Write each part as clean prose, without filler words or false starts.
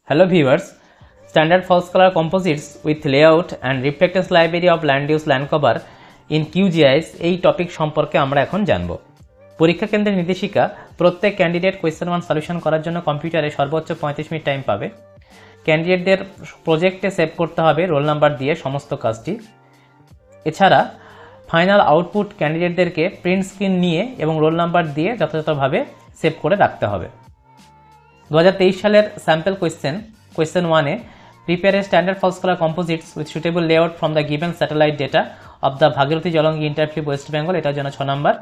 Hello viewers, standard false color composites with layout and reflectance library of land use land cover in QGIS এই topic সম্পর্কে আমরা এখন জানব। পরীক্ষা কেন্দ্রের নির্দেশিকা প্রত্যেক ক্যান্ডিডেট কোয়েশ্চেন 1 সলিউশন করার জন্য কম্পিউটারে সর্বোচ্চ 35 মিনিট টাইম পাবে। ক্যান্ডিডেটদের প্রজেক্টে সেভ করতে হবে রোল নাম্বার দিয়ে সমস্ত কাজটি। এছাড়া ফাইনাল আউটপুট ক্যান্ডিডেটদেরকে প্রিন্ট স্ক্রিন নিয়ে এবং রোল নাম্বার দিয়ে যথাযথভাবে সেভ করে রাখতে হবে। 2023 সালের স্যাম্পল কোয়েশ্চেন 1 এ prepare a standard false colour composites with suitable layout from the given satellite data of the Bhagirathi Jalangi interfluve West Bengal, এটার জন্য 6 number.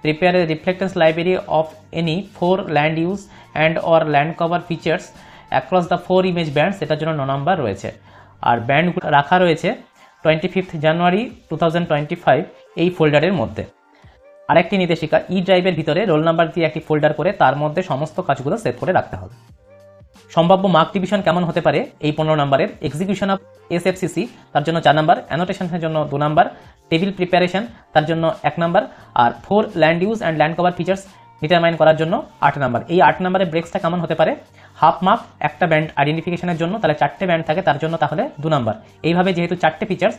Prepare a reflectance library of any 4 land use and or land cover features across the 4 image bands, এটার জন্য 9 number রয়েছে। আর band রাখা রয়েছে 25 জানুয়ারি 2025 এই ফোল্ডারের মধ্যে। আরেকটি নির্দেশিকা ই ড্রাইভের ভিতরে রোল নাম্বার দিয়ে একটি ফোল্ডার করে তার মধ্যে সমস্ত কাজগুলো সেভ করে রাখতে হবে। সম্ভাব্য মার্ক ডিভিশন কেমন হতে পারে এই 15 নাম্বারের? এক্সিকিউশন অফ এসএফসিসি তার জন্য 4 নাম্বার, অ্যানোটেশনের জন্য 2 নাম্বার, টেবিল প্রিপারেশন তার জন্য 1 নাম্বার, আর 4 land use and land cover features determine করার জন্য 8 নাম্বার। এই 8 নাম্বারের ব্রেক্সটা কেমন হতে পারে? হাফ মার্ক একটা ব্যান্ড আইডেন্টিফিকেশনের জন্য, তাহলে 4টে ব্যান্ড থাকে তার জন্য তাহলে 2 নাম্বার। এইভাবে যেহেতু 4টে ফিচার্স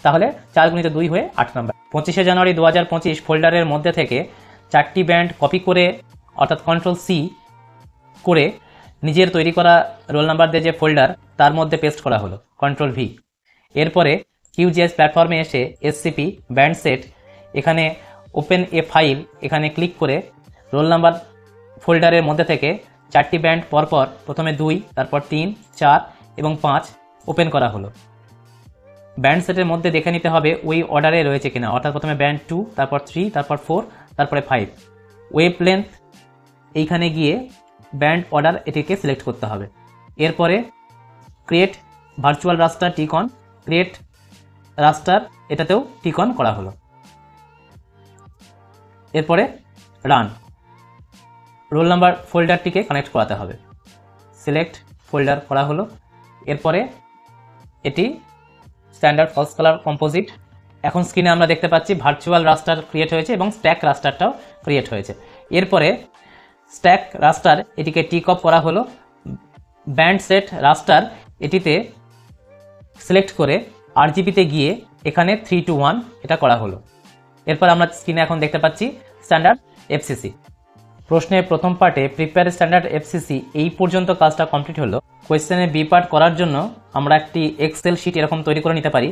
তাহলে 4 × 2 হয়ে 8 নাম্বার। 25 জানুয়ারি 2025 ফোল্ডারের মধ্যে থেকে 4টি ব্যান্ড কপি করে অর্থাৎ কন্ট্রোল-C করে নিজের তৈরি করা রোল নাম্বার দিয়ে যে ফোল্ডার তার মধ্যে পেস্ট করা হলো, কন্ট্রোল-V। এরপরে QGIS প্ল্যাটফর্মে এসে SCP ব্যান্ড সেট, এখানে ওপেন এ ফাইল, এখানে ক্লিক করে রোল নাম্বার ফোল্ডারের মধ্যে থেকে 4টি ব্যান্ড পরপর প্রথমে 2, তারপর 3, 4 এবং 5 ওপেন করা হলো। ব্যান্ড সেটের মধ্যে দেখে নিতে হবে ওই অর্ডারে রয়েছে কিনা, অর্থাৎ প্রথমে ব্যান্ড 2, তারপর 3, তারপর 4, তারপরে 5। ওয়েভ লেন্থ এইখানে গিয়ে ব্যান্ড অর্ডার এটিকে সিলেক্ট করতে হবে। এরপরে create virtual raster tick on, create raster এটাতেও টিক অন করা হলো। এরপরে রান, রোল নাম্বার ফোল্ডারটিকে কানেক্ট করাতে হবে, সিলেক্ট ফোল্ডার করা হলো। এরপরে এটি স্ট্যান্ডার্ড ফলস কালার কম্পোজিট। এখন স্ক্রিনে আমরা দেখতে পাচ্ছি ভার্চুয়াল রাস্টার ক্রিয়েট হয়েছে এবং স্ট্যাক রাস্টারটাও ক্রিয়েট হয়েছে। এরপরে স্ট্যাক রাস্টার এটিকে টিক অফ করা হলো। ব্যান্ড সেট রাস্টার এটিতে সিলেক্ট করে RGBতে গিয়ে এখানে 3 to 1 এটা করা হলো। এরপর আমরা স্ক্রিনে এখন দেখতে পাচ্ছি স্ট্যান্ডার্ড FCC। প্রশ্নের প্রথম পার্টে প্রিপেয়ার স্ট্যান্ডার্ড FCC এই পর্যন্ত কাজটা কমপ্লিট হলো। কোয়েশ্চেনে বি পার্ট করার জন্য আমরা একটি এক্সেল শিট এরকম তৈরি করে নিতে পারি,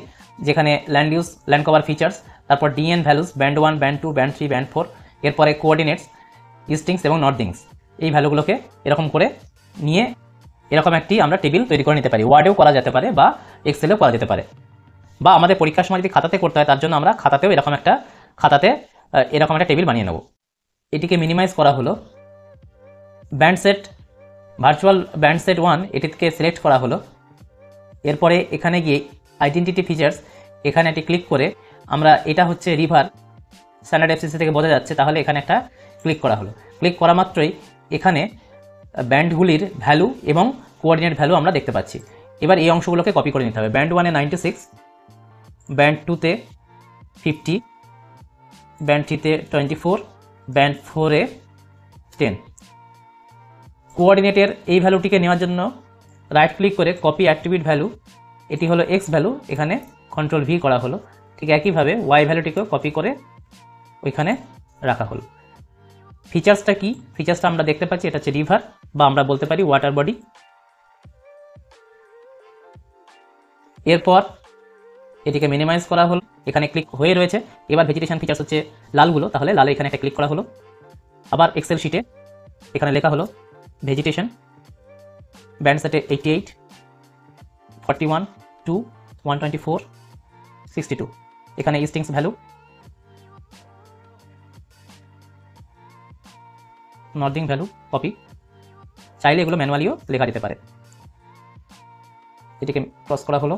যেখানে land use land cover features, তারপর DN values, band 1, band 2, band 3, band 4, এরপরে কোঅর্ডিনেটস, ইস্টিংস এবং নর্দিংস, এই ভ্যালুগুলোকে এরকম করে নিয়ে এরকম একটি আমরা টেবিল তৈরি করে নিতে পারি। ওয়ার্ডেও করা যেতে পারে বা এক্সেলেও করা যেতে পারে, বা আমাদের পরীক্ষার সময় যদি খাতাতে করতে হয় তার জন্য আমরা খাতাতেও এরকম একটা টেবিল বানিয়ে নেব। এটিকে মিনিমাইজ করা হলো। Band set virtual band set 1 এটিকে সিলেক্ট করা হলো। এরপরে এখানে গিয়ে আইডেন্টিটি ফিচার্স এখানে একটি ক্লিক করে আমরা, এটা হচ্ছে রিভার স্ট্যান্ডার্ড FCC থেকে বোঝা যাচ্ছে, তাহলে এখানে একটা ক্লিক করা হলো। ক্লিক করা মাত্রই এখানে ব্যান্ডগুলির ভ্যালু এবং কোঅর্ডিনেট ভ্যালু আমরা দেখতে পাচ্ছি। এবার এই অংশগুলোকে কপি করে নিতে হবে। ব্যান্ড 1 এ 96, ব্যান্ড 2 তে 50, ব্যান্ড 3 তে 24, ব্যান্ড 4 এ 10। কোঅর্ডিনেটের এই ভ্যালুটিকে নেওয়ার জন্য রাইট ক্লিক করে কপি অ্যাট্রিবিউট ভ্যালু, এটি হলো X ভ্যালু, এখানে কন্ট্রোল-V করা হলো। ঠিক একইভাবে Y ভ্যালুটিকেও কপি করে ওইখানে রাখা হলো। ফিচার্সটা কি? ফিচার্সটা আমরা দেখতে পাচ্ছি, এটা হচ্ছে রিভার, বা আমরা বলতে পারি ওয়াটার বডি। এরপর এটিকে মিনিমাইজ করা হলো, এখানে ক্লিক হয়ে রয়েছে। এবার ভেজিটেশন ফিচার্স হচ্ছে লালগুলো, তাহলে লালে এখানে একটা ক্লিক করা হলো। আবার এক্সেল শিটে এখানে লেখা হলো ভেজিটেশন, ব্যান্ড সেটে 88, 41, 2, 124, 62, এখানে ইস্টিংস ভ্যালু, নর্দিং ভ্যালু কপি। চাইলে এগুলো ম্যানুয়ালিও লেখা যেতে পারে। এটিকে ক্রস করা হলো।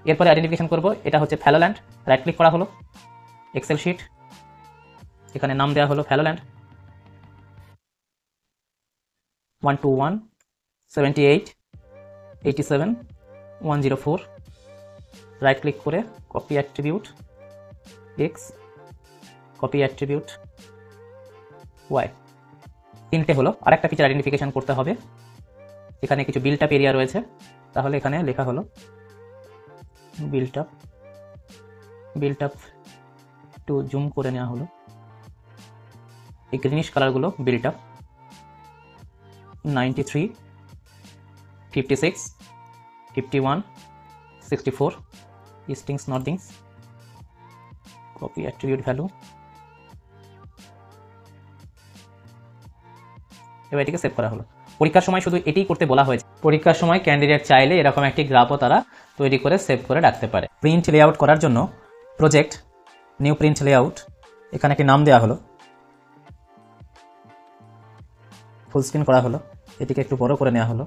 এরপরে আইডেন্টিফিকেশন করব, এটা হচ্ছে ফ্যালোল্যান্ড, রাইট ক্লিক করা হলো। এক্সেল শিট, এখানে নাম দেওয়া হলো ফ্যালোল্যান্ড 121, 78, 87, 104, রাইট ক্লিক করে copy attribute X, copy attribute Y। 3টে হলো। আরেকটা ফিচার আইডেন্টিফিকেশন করতে হবে, এখানে কিছু বিল্ট আপ এরিয়া রয়েছে, তাহলে এখানে লেখা হলো বিল্ট আপ একটু জুম করে নেওয়া হলো। এই গ্রিনিশ কালারগুলো built up 93, 56, 51, 64, eastings northings, copy attribute value. এবার এটিকে সেভ করা হলো। পরীক্ষার সময় শুধু এটাই করতে বলা হয়েছে। পরীক্ষার সময় ক্যান্ডিডেট চাইলে এরকম একটি গ্রাফও তারা তৈরি করে সেভ করে রাখতে পারে। প্রিন্ট লেআউট করার জন্য প্রজেক্ট নিউ প্রিন্ট লেআউট, এখানে একটি নাম দেওয়া হলো, ফুল স্ক্রিন করা হলো, এটিকে একটু বড় করে নেওয়া হলো।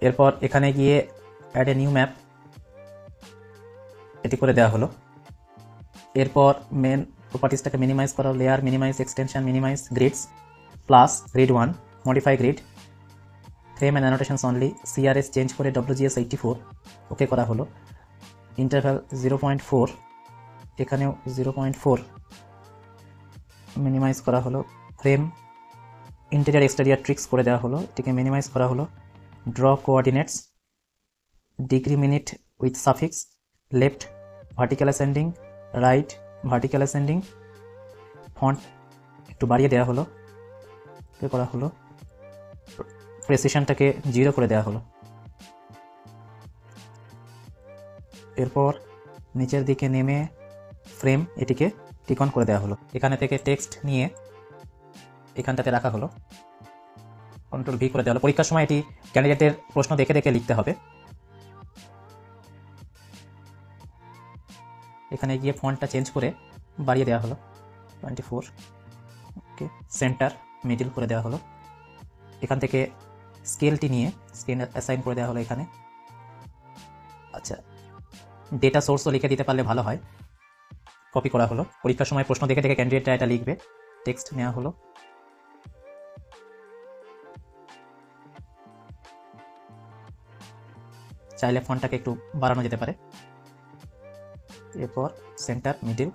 এরপর এখানে গিয়ে অ্যাড এ নিউ ম্যাপ, এটি করে দেওয়া হলো। এরপর মেন প্রপার্টিসটাকে মিনিমাইজ করা, layer minimise, extension minimise, grids plus grid 1, modify grid, frame and annotations only, CRS change করে WGS 84 ওকে করা হলো। ইন্টারভ্যাল 0.4, এখানেও 0.4 মিনিমাইজ করা হলো। ফ্রেম ইন্টেরিয়ার এক্সটেরিয়ার ট্রিক্স করে দেওয়া হলো, এটিকে মিনিমাইজ করা হলো। Draw coordinates, degree minute with suffix, left vertical ascending, right vertical ascending, font একটু বাড়িয়ে দেওয়া হলো, করা হলো। প্রেসিশনটাকে 0 করে দেওয়া হলো। এরপর নিচের দিকে নেমে ফ্রেম এটিকে টিক অন করে দেওয়া হলো। এখানে থেকে টেক্সট নিয়ে এখানটাতে রাখা হলো, কন্ট্রোল V করে দেওয়া হলো। পরীক্ষার সময় এটি ক্যান্ডিডেটের প্রশ্ন দেখে দেখে লিখতে হবে। এখানে গিয়ে ফন্টটা চেঞ্জ করে বাড়িয়ে দেওয়া হলো 24, ওকে। সেন্টার মিডিল করে দেওয়া হলো। এখান থেকে স্কেলটি নিয়ে স্কেল অ্যাসাইন করে দেওয়া হলো এখানে। আচ্ছা, ডেটা সোর্সও লিখে দিতে পারলে ভালো হয়। কপি করা হলো। পরীক্ষার সময় প্রশ্ন দেখে দেখে ক্যান্ডিডেটরা এটা লিখবে। টেক্সট নেওয়া হলো। চাইলে ফন্টটাকে একটু বাড়ানো যেতে পারে। এরপর centre middle,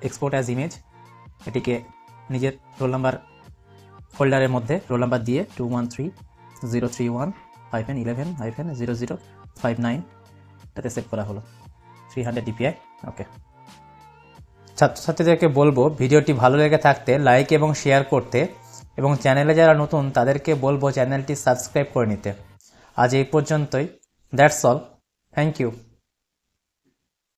export as image, এটিকে নিজের রোল নাম্বার ফোল্ডারের মধ্যে রোল নাম্বার দিয়ে 213031-11-0059 এটাতে সেভ করা হলো। 300 DPI, ওকে। ছাত্রছাত্রীদেরকে বলবো ভিডিওটি ভালো লেগে থাকতে লাইক এবং শেয়ার করতে, এবং চ্যানেলে যারা নতুন তাদেরকে বলবো চ্যানেলটি সাবস্ক্রাইব করে নিতে। আজ এই পর্যন্তই। That's all. Thank you.